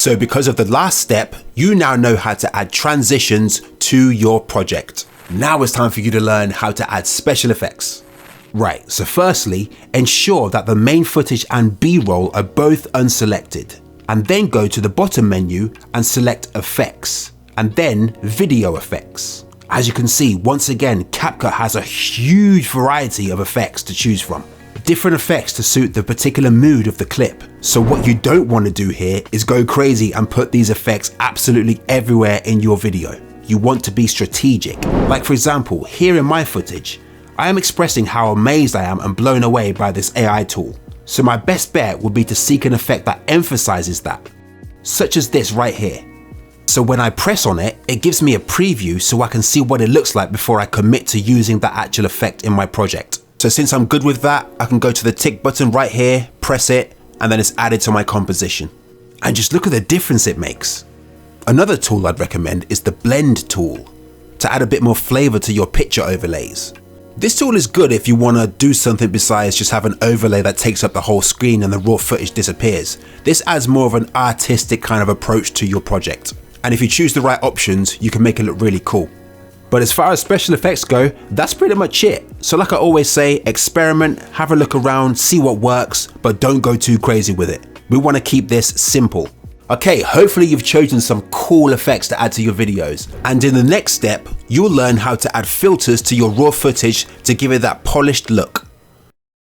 So because of the last step, you now know how to add transitions to your project. Now it's time for you to learn how to add special effects. Right, so firstly, ensure that the main footage and B-roll are both unselected, and then go to the bottom menu and select Effects, and then Video Effects. As you can see, once again, Capcut has a huge variety of effects to choose from. Different effects to suit the particular mood of the clip. So what you don't want to do here is go crazy and put these effects absolutely everywhere in your video. You want to be strategic. Like for example, here in my footage, I am expressing how amazed I am and blown away by this AI tool. So my best bet would be to seek an effect that emphasizes that, such as this right here. So when I press on it, it gives me a preview so I can see what it looks like before I commit to using the actual effect in my project. So since I'm good with that, I can go to the tick button right here, press it, and then it's added to my composition. And just look at the difference it makes. Another tool I'd recommend is the blend tool to add a bit more flavor to your picture overlays. This tool is good if you want to do something besides just have an overlay that takes up the whole screen and the raw footage disappears. This adds more of an artistic kind of approach to your project. And if you choose the right options, you can make it look really cool. But as far as special effects go, that's pretty much it. So like I always say, experiment, have a look around, see what works, but don't go too crazy with it. We want to keep this simple. Okay, hopefully you've chosen some cool effects to add to your videos. And in the next step, you'll learn how to add filters to your raw footage to give it that polished look.